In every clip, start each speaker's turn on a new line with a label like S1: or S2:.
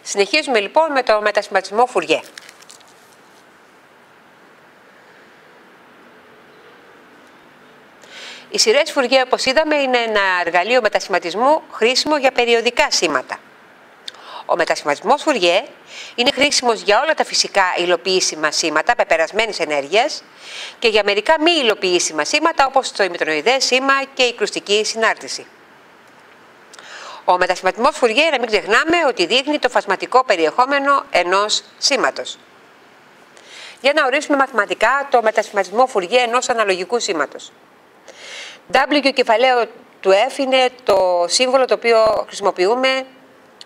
S1: Συνεχίζουμε λοιπόν με το μετασχηματισμό Φουριέ. Οι σειρές Φουριέ, όπως είδαμε, είναι ένα εργαλείο μετασχηματισμού χρήσιμο για περιοδικά σήματα. Ο μετασχηματισμός Φουριέ είναι χρήσιμος για όλα τα φυσικά υλοποιήσιμα σήματα πεπερασμένης ενέργειας και για μερικά μη υλοποιήσιμα σήματα όπως το ημιτροειδές σήμα και η κρουστική συνάρτηση. Ο μετασχηματισμός Φουριέ, να μην ξεχνάμε ότι δείχνει το φασματικό περιεχόμενο ενός σήματος. Για να ορίσουμε μαθηματικά το μετασχηματισμό Φουριέ ενός αναλογικού σήματος. W κεφαλαίο του F είναι το σύμβολο το οποίο χρησιμοποιούμε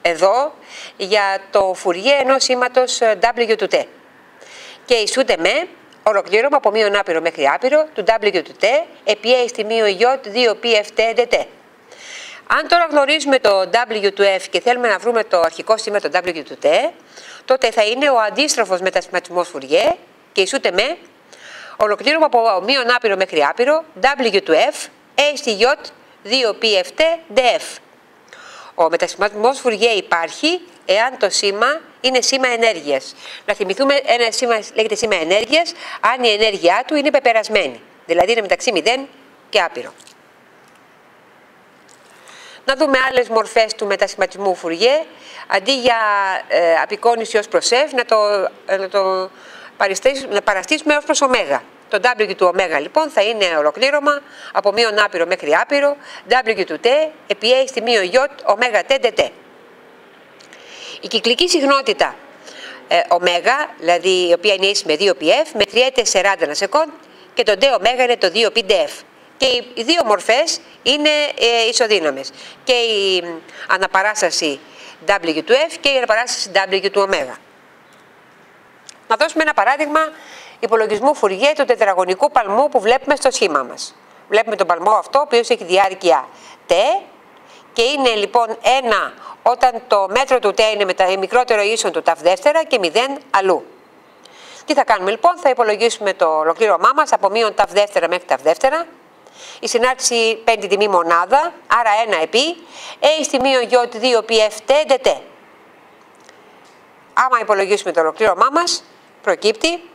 S1: εδώ για το Φουριέ ενός σήματος W του T. Και ισούται με ολοκλήρωμα από μείον άπειρο μέχρι άπειρο του W του T επί A στη μείον J 2π ft dt. Αν τώρα γνωρίζουμε το W του F και θέλουμε να βρούμε το αρχικό σήμα το W του T, τότε θα είναι ο αντίστροφος μετασχηματισμός Φουριέ και ισούται με ολοκλήρωμα από μείον άπειρο μέχρι άπειρο W του F A στη J 2π ft df. Ο μετασχηματισμός Φουριέ υπάρχει εάν το σήμα είναι σήμα ενέργειας. Να θυμηθούμε, ένα σήμα λέγεται σήμα ενέργειας αν η ενέργειά του είναι πεπερασμένη, δηλαδή είναι μεταξύ 0 και άπειρο. Να δούμε άλλες μορφές του μετασχηματισμού Φουριέ. Αντί για απεικόνιση ως προς F, να το παραστήσουμε ως προς ω. Το W του ω λοιπόν θα είναι ολοκλήρωμα από μείον άπειρο μέχρι άπειρο W του T επί A στη μείον J ω T dt. Η κυκλική συχνότητα ω, δηλαδή η οποία είναι ίση με 2πf, μετριέται σε ράντα ανά σεκόντ και το dω είναι το 2πdf. Και οι δύο μορφές είναι ισοδύναμες. Και η αναπαράσταση W του F και η αναπαράσταση W του ω. Να δώσουμε ένα παράδειγμα υπολογισμού Φουριέ του τετραγωνικού παλμού που βλέπουμε στο σχήμα μας. Βλέπουμε τον παλμό αυτό, ο οποίος έχει διάρκεια T και είναι λοιπόν 1 όταν το μέτρο του T είναι μικρότερο ή ίσον του ταφ δεύτερα και 0 αλλού. Τι θα κάνουμε λοιπόν, θα υπολογίσουμε το ολοκλήρωμά μας από μείον ταφ δεύτερα μέχρι ταφ δεύτερα. Η συνάρτηση παίρνει τιμή μονάδα, άρα 1 επί A στη μείον J 2πf t dt. Άμα υπολογίσουμε το ολοκλήρωμά μας, προκύπτει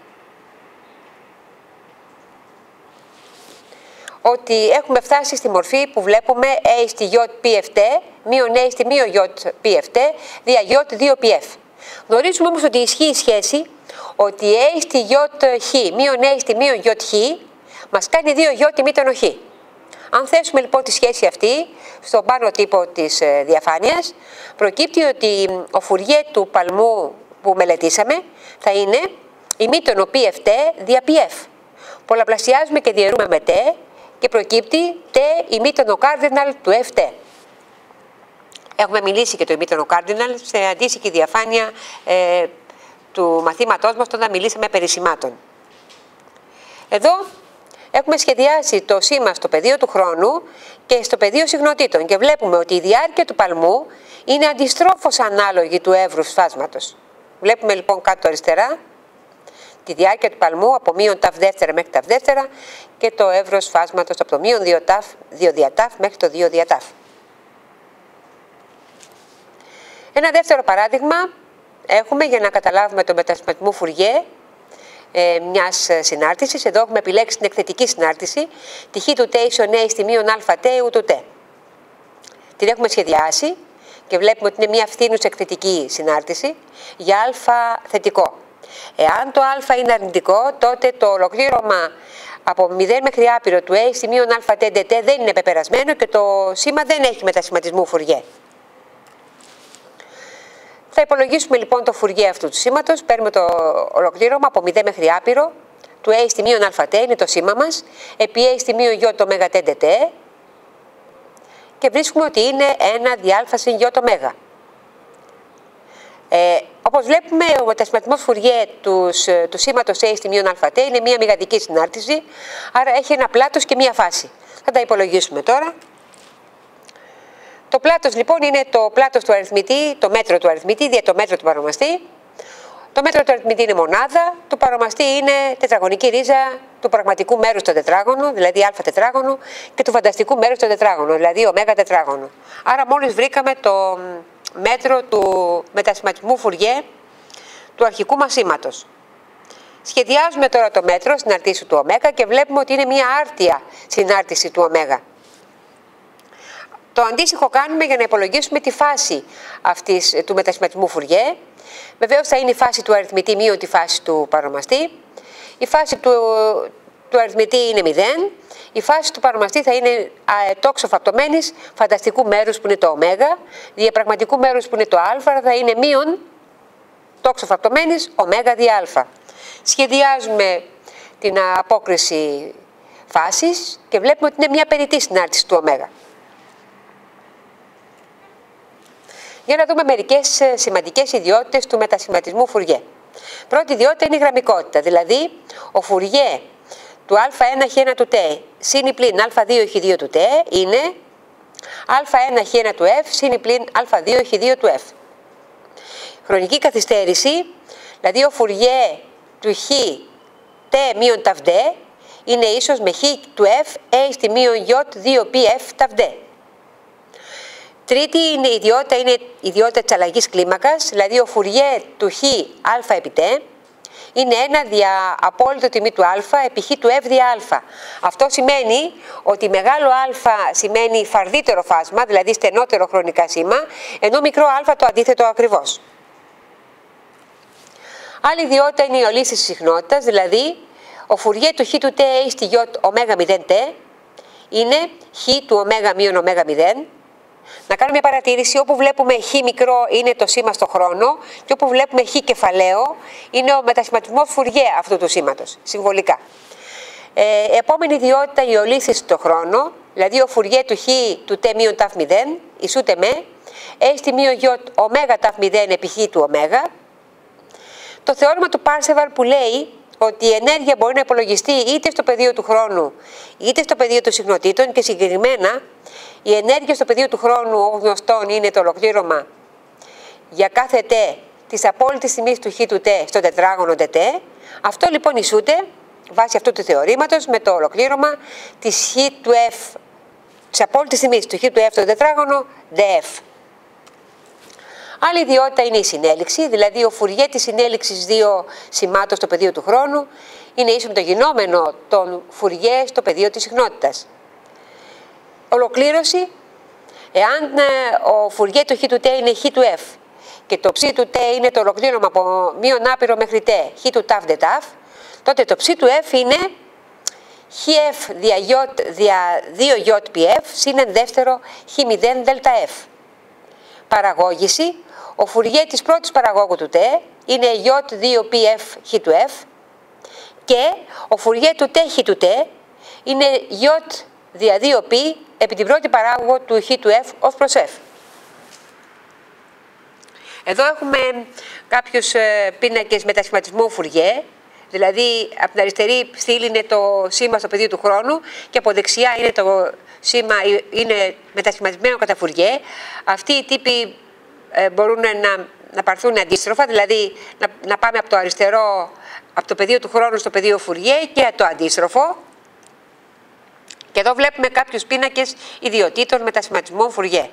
S1: ότι έχουμε φτάσει στη μορφή που βλέπουμε A στη J pft μείον A στη μείον J pft δια J 2πf. Γνωρίζουμε όμως ότι ισχύει η σχέση ότι A στη J χ μείον A στη μείον J χ μας κάνει 2 J τιμήτων χ. Αν θέσουμε λοιπόν τη σχέση αυτή στον πάνω τύπο της διαφάνειας, προκύπτει ότι ο Φουριέ του παλμού που μελετήσαμε θα είναι ημίτονο pft δια pf. Πολλαπλασιάζουμε και διαιρούμε με t και προκύπτει t ημίτονο cardinal του ft. Έχουμε μιλήσει και το ημίτονο cardinal σε αντίστοιχη διαφάνεια του μαθήματός μας όταν μιλήσαμε περί σημάτων. Εδώ έχουμε σχεδιάσει το σήμα στο πεδίο του χρόνου και στο πεδίο συγνωτήτων και βλέπουμε ότι η διάρκεια του παλμού είναι αντιστρόφως ανάλογη του εύρους φάσματος. Βλέπουμε λοιπόν κάτω αριστερά τη διάρκεια του παλμού από μείον ταφ δεύτερα μέχρι ταφ δεύτερα και το εύρος φάσματος από το μείον 2 διατάφ μέχρι το 2 διατάφ. Ένα δεύτερο παράδειγμα έχουμε για να καταλάβουμε το μετασχηματισμό Φουριέ μιας συνάρτησης. Εδώ έχουμε επιλέξει την εκθετική συνάρτηση, τη χ του T ίσον A στη μείον α T ου του T. Την έχουμε σχεδιάσει και βλέπουμε ότι είναι μια φθήνουσα εκθετική συνάρτηση για α θετικό. Εάν το α είναι αρνητικό, τότε το ολοκλήρωμα από 0 μέχρι άπειρο του A στη μείον α T dt δεν είναι πεπερασμένο και το σήμα δεν έχει μετασχηματισμού Φουριέ. Θα υπολογίσουμε λοιπόν το Φουριέ αυτού του σήματος, παίρνουμε το ολοκλήρωμα από 0 μέχρι άπειρο του A στη μείον α T, είναι το σήμα μας, επί A στη μείον J το ω T dt και βρίσκουμε ότι είναι 1 δια α συν J το ω. Όπως βλέπουμε, ο μετασχηματισμός Φουριέ του σήματος A στη μείον α T είναι μια μηγαντική συνάρτηση, άρα έχει ένα πλάτος και μια φάση. Θα τα υπολογίσουμε τώρα. Το πλάτος λοιπόν είναι το πλάτος του αριθμητή, το μέτρο του αριθμητή δια το μέτρο του παρομαστή. Το μέτρο του αριθμητή είναι μονάδα, του παρομαστή είναι τετραγωνική ρίζα του πραγματικού μέρους στο τετράγωνο, δηλαδή α τετράγωνο, και του φανταστικού μέρους στο τετράγωνο, δηλαδή ω τετράγωνο. Άρα μόλις βρήκαμε το μέτρο του μετασχηματισμού Φουριέ του αρχικού μας σήματος. Σχεδιάζουμε τώρα το μέτρο συναρτήσεω του ω και βλέπουμε ότι είναι μια άρτια συνάρτηση του ω. Το αντίστοιχο κάνουμε για να υπολογίσουμε τη φάση αυτής του μετασχηματισμού Φουριέ. Βεβαίως θα είναι η φάση του αριθμητή μείον τη φάση του παρονομαστή. Η φάση του αριθμητή είναι 0. Η φάση του παρονομαστή θα είναι τόξο φαπτωμένης φανταστικού μέρους που είναι το ω, διαπραγματικού μέρους που είναι το α, θα είναι μείον τόξο φαπτωμένης ω δι α. Σχεδιάζουμε την απόκριση φάσης και βλέπουμε ότι είναι μια περιττή συνάρτηση του ω. Για να δούμε μερικές σημαντικές ιδιότητες του μετασχηματισμού Φουριέ. Πρώτη ιδιότητα είναι η γραμμικότητα, δηλαδή ο Φουριέ του α1 χ1 του τ συν ή πλην α2 χ2 του τ είναι α1 χ1 του f συν ή πλην α2 χ2 του f. Χρονική καθυστέρηση, δηλαδή ο Φουριέ του χ τ μείον ταυ δ είναι ίσος με χ του f a στη μείον ι 2πf ταυ δ. Τρίτη ιδιότητα είναι η ιδιότητα της αλλαγής κλίμακας, δηλαδή ο Φουριέ του χ α επί τ είναι 1 δια απόλυτο τιμή του α επί χ του f δια α. Αυτό σημαίνει ότι μεγάλο α σημαίνει φαρδύτερο φάσμα, δηλαδή στενότερο χρονικά σήμα, ενώ μικρό α το αντίθετο ακριβώς. Άλλη ιδιότητα είναι η ολίσθηση της συχνότητας, δηλαδή ο Φουριέ του χ του τ a στη ι ω0τ είναι χ του ω μείον ω0. Να κάνουμε μια παρατήρηση, όπου βλέπουμε χ μικρό είναι το σήμα στο χρόνο και όπου βλέπουμε χ κεφαλαίο είναι ο μετασχηματισμός Φουριέ αυτού του σήματος, συμβολικά. Επόμενη ιδιότητα η ολίσθηση στο χρόνο, δηλαδή ο Φουριέ του χ του τ μείον ταυ 0 ισούται με a στη μείον ι ω ταυ 0 επί χ του ω. Το θεώρημα του Πάρσεβαλ που λέει ότι η ενέργεια μπορεί να υπολογιστεί είτε στο πεδίο του χρόνου είτε στο πεδίο των συχνοτήτων και συγκεκριμένα η ενέργεια στο πεδίο του χρόνου, όπως γνωστόν, είναι το ολοκλήρωμα για κάθε τ της απόλυτης τιμής του χ του τ στο τετράγωνο dt. Αυτό λοιπόν ισούται, βάσει αυτού του θεωρήματος, με το ολοκλήρωμα της χ του f, της απόλυτης τιμής του χ του f στο τετράγωνο df. Άλλη ιδιότητα είναι η συνέλιξη, δηλαδή ο Φουριέ της συνέλιξης δύο σημάτων στο πεδίο του χρόνου είναι ίσο με το γινόμενο των Φουριέ στο πεδίο της συχνότητας. Ολοκλήρωση, εάν ο Φουριέ του χ του τ είναι χ του f και το ψ του τ είναι το ολοκλήρωμα από μείον άπειρο μέχρι τ, χ του ταυ δε ταυ, τότε το ψ του f είναι χf δια 2jpf συν εν δεύτερο χ0 δελτα f. Παραγώγηση, ο Φουριέ της πρώτης παραγόγου του τ είναι j2pf χ του f και ο Φουριέ του τ χ του τ είναι j δια 2π επί την πρώτη παράγωγο του χ του f ως προς f. Εδώ έχουμε κάποιους πίνακες μετασχηματισμού Φουριέ, δηλαδή από την αριστερή στήλη είναι το σήμα στο πεδίο του χρόνου και από δεξιά είναι το σήμα είναι μετασχηματισμένο κατά Φουριέ. Αυτοί οι τύποι μπορούν να πάρθουν αντίστροφα, δηλαδή να πάμε από το αριστερό, από το πεδίο του χρόνου στο πεδίο Φουριέ και το αντίστροφο. Και εδώ βλέπουμε κάποιους πίνακες ιδιωτήτων μετασχηματισμών Φουριέ.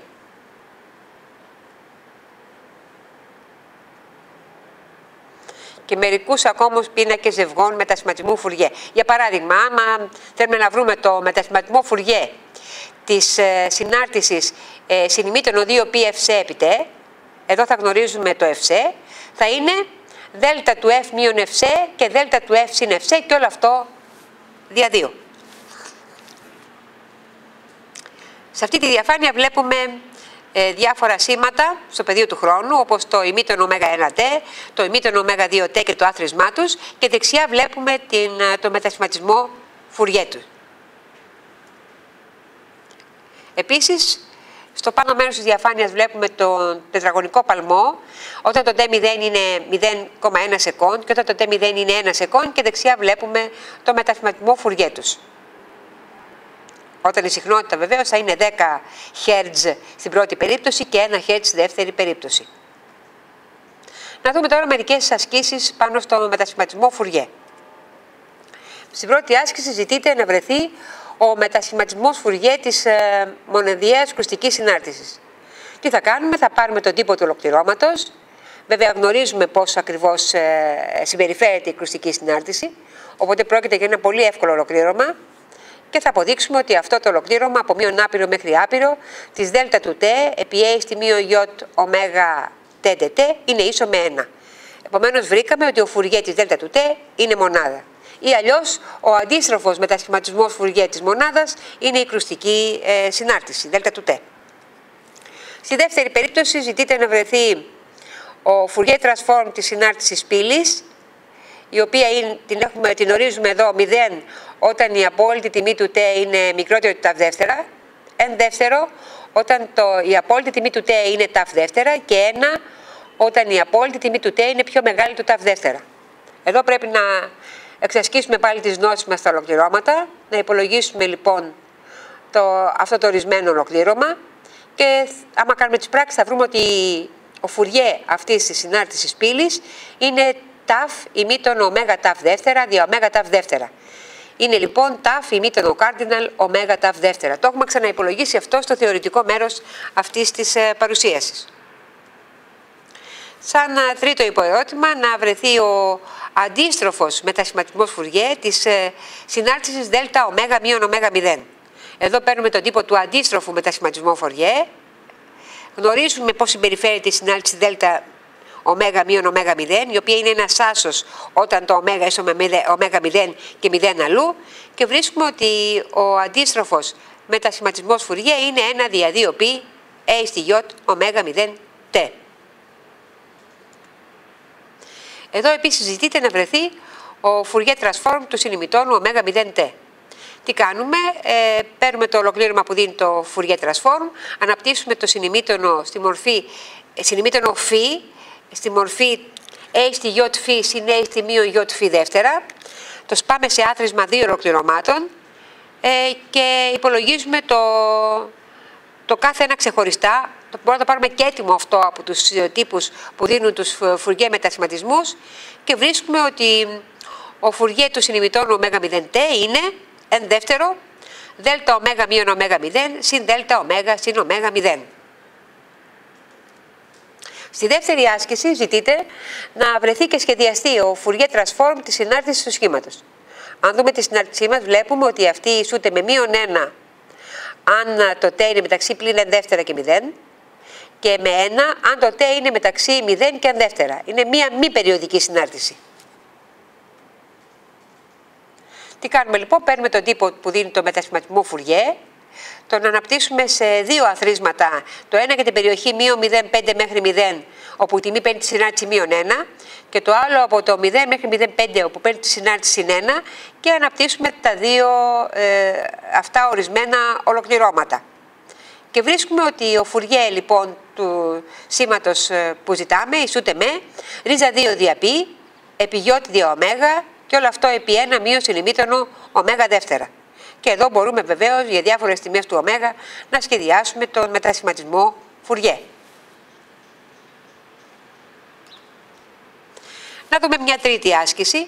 S1: Και μερικούς ακόμα πίνακες ζευγών μετασχηματισμού Φουριέ. Για παράδειγμα, άμα θέλουμε να βρούμε το μετασχηματισμό Φουριέ της συνάρτησης συνημήτων 2πfc επί τ, εδώ θα γνωρίζουμε το fc, θα είναι δέλτα του f μείον fc και δέλτα του f συν fc και όλο αυτό δια 2. Σε αυτή τη διαφάνεια βλέπουμε διάφορα σήματα στο πεδίο του χρόνου, όπως το ημίτον ω1t, το ημίτον ω2t και το άθροισμά τους, και δεξιά βλέπουμε το μετασχηματισμό Φουριέ του. Επίσης, στο πάνω μέρος της διαφάνειας βλέπουμε τον τετραγωνικό παλμό, όταν το t0 είναι 0,1 σεκόντ και όταν το t0 είναι 1 σεκόντ, και δεξιά βλέπουμε το μετασχηματισμό Φουριέ τους. Όταν η συχνότητα βεβαίως θα είναι 10 Hz στην πρώτη περίπτωση και 1 Hz στη δεύτερη περίπτωση. Να δούμε τώρα μερικές ασκήσεις πάνω στο μετασχηματισμό Φουριέ. Στην πρώτη άσκηση ζητείται να βρεθεί ο μετασχηματισμός Φουριέ της μοναδιαίας κρουστικής συνάρτησης. Τι θα κάνουμε? Θα πάρουμε τον τύπο του ολοκληρώματος. Βέβαια γνωρίζουμε πώς ακριβώς συμπεριφέρεται η κρουστική συνάρτηση, οπότε πρόκειται για ένα πολύ εύκολο ολοκλήρωμα και θα αποδείξουμε ότι αυτό το ολοκλήρωμα από μείον άπειρο μέχρι άπειρο της δέλτα του T επί A στη μείον J ωμέγα TDT είναι ίσο με 1. Επομένως βρήκαμε ότι ο Φουριέ της δέλτα του T είναι μονάδα. Ή αλλιώς ο αντίστροφος μετασχηματισμός Φουριέ της μονάδας είναι η κρουστική συνάρτηση, δέλτα του T. Στη δεύτερη περίπτωση ζητείται να βρεθεί ο Φουριέ transform της συνάρτησης πύλης, η οποία την ορίζουμε εδώ 0 όταν η απόλυτη τιμή του T είναι μικρότερη του ταφ δεύτερα, εν δεύτερο όταν η απόλυτη τιμή του T είναι ταφ δεύτερα και 1 όταν η απόλυτη τιμή του T είναι πιο μεγάλη του ταφ δεύτερα. Εδώ πρέπει να εξασκήσουμε πάλι τις γνώσεις μας στα ολοκληρώματα, να υπολογίσουμε λοιπόν αυτό το ορισμένο ολοκλήρωμα και άμα κάνουμε τις πράξεις θα βρούμε ότι ο Φουριέ αυτής της συνάρτησης πύλης είναι ταφ ημίτον ωμέγα ταφ δεύτερα δια ωμέγα ταφ δεύτερα. Είναι λοιπόν ταφ ημίτον ο cardinal ωμέγα ταφ δεύτερα. Το έχουμε ξαναυπολογίσει αυτό στο θεωρητικό μέρος αυτής της παρουσίασης. Σαν τρίτο υποερώτημα, να βρεθεί ο αντίστροφος μετασχηματισμός Φουριέ της συνάρτησης δέλτα ωμέγα μείον ωμέγα 0. Εδώ παίρνουμε τον τύπο του αντίστροφου μετασχηματισμού Φουριέ. Γνωρίζουμε πώς συμπεριφέρεται η συνάρτηση δέλτα ωμέγα μείον ωμέγα 0, η οποία είναι ένας άσος όταν το ωμέγα ίσο με ωμέγα 0 και 0 αλλού και βρίσκουμε ότι ο αντίστροφος μετασχηματισμός Φουριέ είναι 1 δια 2 π A στη J ωμέγα 0 T. Εδώ επίσης ζητείται να βρεθεί ο Φουριέ transform του συνημιτώνου ωμέγα 0 T. Τι κάνουμε? Παίρνουμε το ολοκλήρωμα που δίνει το Φουριέ transform, αναπτύσσουμε το συνημίτωνο στη μορφή συνημίτωνο φ, στη μορφή A στη J φ συν A στη μείον J φ δεύτερα, το σπάμε σε άθροισμα δύο ολοκληρωμάτων και υπολογίζουμε το κάθε ένα ξεχωριστά. Μπορούμε να το πάρουμε και έτοιμο αυτό από τους τύπους που δίνουν τους Φουριέ μετασχηματισμούς και βρίσκουμε ότι ο Φουριέ του συνημιτώνου ωμέγα 0 T είναι εν δεύτερο δέλτα ωμέγα μείον ωμέγα 0 συν δέλτα ωμέγα συν ωμέγα 0. Στη δεύτερη άσκηση ζητείται να βρεθεί και σχεδιαστεί ο Φουριέ transform της συνάρτησης του σχήματος. Αν δούμε τη συνάρτησή μας βλέπουμε ότι αυτή ισούται με μείον 1 αν το T είναι μεταξύ πλην εν δεύτερα και 0 και με 1 αν το T είναι μεταξύ 0 και εν δεύτερα. Είναι μία μη περιοδική συνάρτηση. Τι κάνουμε λοιπόν? Παίρνουμε τον τύπο που δίνει το μετασχηματισμό Φουριέ, τον αναπτύσσουμε σε δύο αθροίσματα, το ένα για την περιοχή μείον 0,5 μέχρι 0, όπου η τιμή παίρνει τη συνάρτηση μείον 1, και το άλλο από το 0 μέχρι 0,5, όπου παίρνει τη συνάρτηση συν 1, και αναπτύσσουμε τα δύο αυτά ορισμένα ολοκληρώματα. Και βρίσκουμε ότι ο Φουριέ λοιπόν του σήματος που ζητάμε ισούται με ρίζα 2 δια π, επί J δια ωμέγα, και όλο αυτό επί 1 μείον συνημίτωνο ωμέγα δεύτερα. Και εδώ μπορούμε βεβαίως για διάφορες τιμές του ωμέγα να σχεδιάσουμε τον μετασχηματισμό Φουριέ. Να δούμε μια τρίτη άσκηση.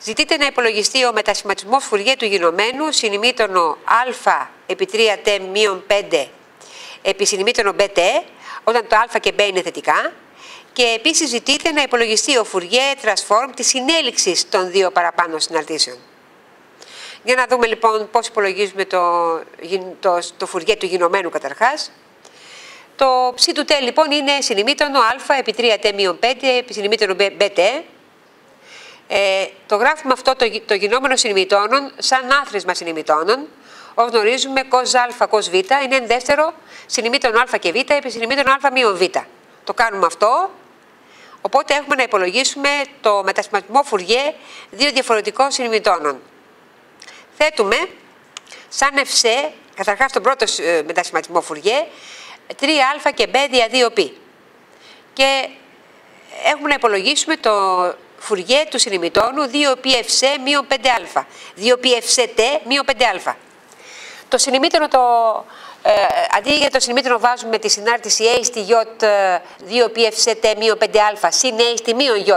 S1: Ζητείται να υπολογιστεί ο μετασχηματισμός Φουριέ του γινωμένου συνημίτωνο α επί 3t μείον 5 επί συνημίτωνο bt, όταν το α και b είναι θετικά. Και επίσης ζητείται να υπολογιστεί ο Φουριέ transform της συνέλιξης των δύο παραπάνω συναρτήσεων. Για να δούμε λοιπόν πώς υπολογίζουμε το Φουριέ του γινωμένου καταρχάς. Το ψ του t λοιπόν είναι συνημίτωνο α επί 3t μείον 5 επί συνημίτωνο bt. Το γράφουμε αυτό το γινόμενο συνημιτώνων σαν άθροισμα συνημιτώνων. Όπως γνωρίζουμε, cos α, cos β είναι εν δεύτερο συνημίτωνο α και β επί συνημίτωνο α μείον β. Το κάνουμε αυτό. Οπότε έχουμε να υπολογίσουμε το μετασχηματισμό Φουριέ δύο διαφορετικών συνημιτώνων. Θέτουμε σαν ευσέ, καταρχάς τον πρώτο μετασχηματισμό Φουριέ, 3α και b δια 2π. Και έχουμε να υπολογίσουμε το Φουριέ του συνημιτώνου 2π ευσέ μείον 5α. 2π ευσέ t μείον 5α. Το συνημίτωνο αντί για το συνημίτωνο βάζουμε τη συνάρτηση A στη J 2π ευσέ t μείον 5α συν A στη μείον J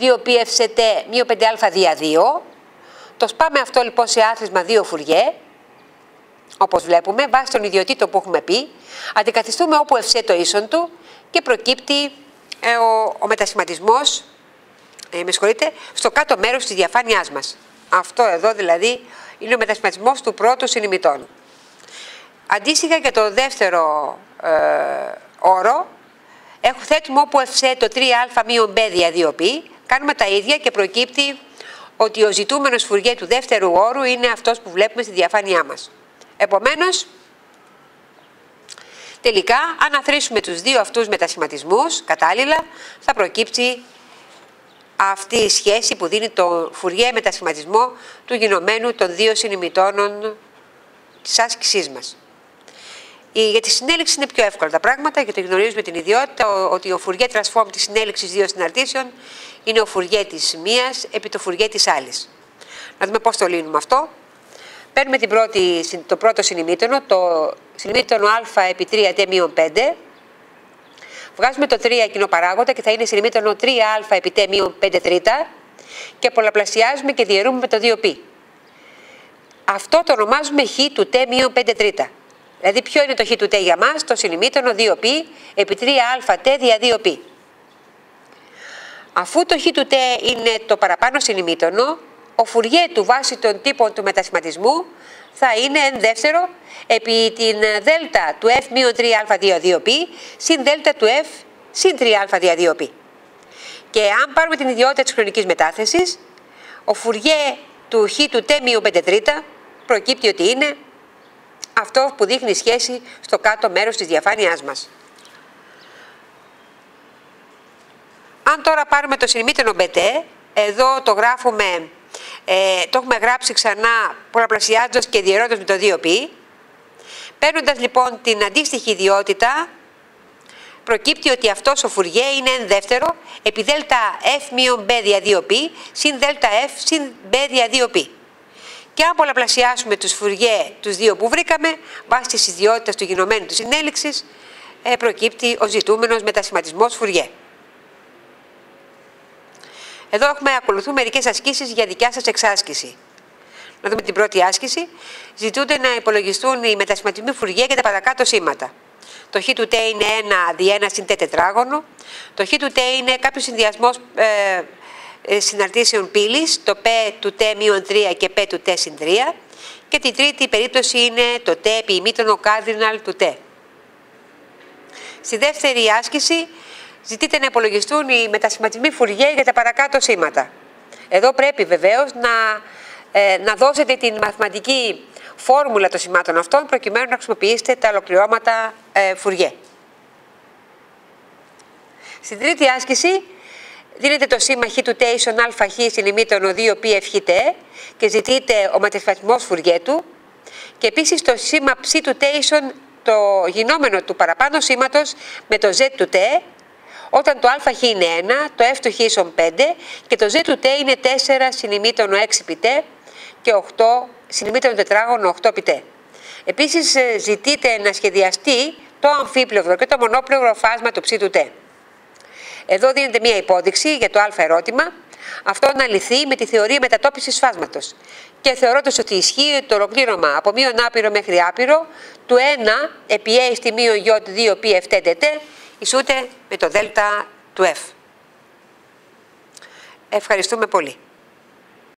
S1: 2π ευσέ t μείον 5α δια 2. Το σπάμε αυτό λοιπόν σε άθροισμα 2 Φουριέ, όπως βλέπουμε, βάσει τον ιδιοτήτων που έχουμε πει. Αντικαθιστούμε όπου ευσέ το ίσον του και προκύπτει ο μετασχηματισμός στο κάτω μέρος της διαφάνειάς μας. Αυτό εδώ δηλαδή είναι ο μετασχηματισμός του πρώτου συνημιτώνου. Αντίστοιχα για το δεύτερο όρο, θέτουμε όπου ευσέ το 3α μείον b δια 2π, κάνουμε τα ίδια και προκύπτει ότι ο ζητούμενος Φουριέ του δεύτερου όρου είναι αυτός που βλέπουμε στη διαφάνειά μας. Επομένως, τελικά, αν αθροίσουμε τους δύο αυτούς μετασχηματισμούς κατάλληλα, θα προκύψει αυτή η σχέση που δίνει το Φουριέ μετασχηματισμό του γινωμένου των δύο συνημιτώνων της άσκησής μας. Για τη συνέλεξη είναι πιο εύκολα τα πράγματα, γιατί γνωρίζουμε την ιδιότητα ότι ο Φουριέ transform της συνέλεξης δύο συναρτήσεων είναι ο Φουριέ της μίας επί το Φουριέ της άλλης. Να δούμε πώς το λύνουμε αυτό. Παίρνουμε το πρώτο συνημίτωνο, το συνημίτωνο α επί 3t-5. Βγάζουμε το 3 κοινό παράγοντα και θα είναι συνημίτωνο 3α επί t-5 τρίτα και πολλαπλασιάζουμε και διαιρούμε με το 2π. Αυτό το ονομάζουμε χ του t-5 τρίτα. Δηλαδή ποιο είναι το χ του t για μας? Το συνημίτωνο 2π επί 3αβt δια 2π. Αφού το χ του t είναι το παραπάνω συνημίτωνο, ο Φουριέ του βάσει των τύπων του μετασχηματισμού θα είναι εν δεύτερο επί την δέλτα του f μείον 3α δια 2π συν δέλτα του f συν 3α δια 2π. Και αν πάρουμε την ιδιότητα της χρονικής μετάθεσης, ο Φουριέ του χ του t μείον 5 τρίτα προκύπτει ότι είναι αυτό που δείχνει σχέση στο κάτω μέρος της διαφάνειάς μας. Αν τώρα πάρουμε το συνημίτωνο bt, εδώ το γράφουμε, το έχουμε γράψει ξανά πολλαπλασιάζοντας και διαιρώντας με το 2π. Παίρνοντας λοιπόν την αντίστοιχη ιδιότητα, προκύπτει ότι αυτός ο Φουριέ είναι εν δεύτερο επί δέλτα f μείον b δια 2π συν δέλτα f συν b δια 2π. Και αν πολλαπλασιάσουμε τους Φουριέ, τους δύο που βρήκαμε, βάσει της ιδιότητας του γινωμένου της συνέλεξης, προκύπτει ο ζητούμενος μετασχηματισμός Φουριέ. Εδώ ακολουθούμε μερικές ασκήσεις για δικιά σας εξάσκηση. Να δούμε την πρώτη άσκηση. Ζητούνται να υπολογιστούν οι μετασχηματισμοί Φουριέ για τα παρακάτω σήματα. Το χ του t είναι 1 δι 1 συν t τετράγωνο. Το χ του t είναι κάποιος συνδυασμός συναρτήσεων πύλης, το p του t μείον 3 και p του t συν 3. Και την τρίτη περίπτωση είναι το t επί ημίτονο cardinal του t. Στη δεύτερη άσκηση ζητείτε να υπολογιστούν οι μετασχηματισμοί Φουριέ για τα παρακάτω σήματα. Εδώ πρέπει βεβαίως να δώσετε την μαθηματική φόρμουλα των σημάτων αυτών προκειμένου να χρησιμοποιήσετε τα ολοκληρώματα Φουριέ. Στην τρίτη άσκηση δίνετε το σήμα χ του t ίσον α χ συνημίτωνο 2π ευχ t και ζητείτε ο μετασχηματισμός Φουριέ του και επίσης το σήμα ψ του t ίσον το γινόμενο του παραπάνω σήματος με το z του t όταν το αχ είναι 1, το f του χ ίσον 5 και το z του t είναι 4 συνημίτωνο 6 π t και 8 συνημίτωνο τετράγωνο 8 π t. Επίσης ζητείτε να σχεδιαστεί το αμφίπλευρο και το μονόπλευρο φάσμα του ψ του t. Εδώ δίνεται μία υπόδειξη για το α ερώτημα, αυτό να λυθεί με τη θεωρία μετατόπισης φάσματος και θεωρώντας ότι ισχύει το ολοκλήρωμα από μείον άπειρο μέχρι άπειρο του 1 επί a στη μείον ι 2 π f t t ισούται με το δέλτα του f. Ευχαριστούμε πολύ.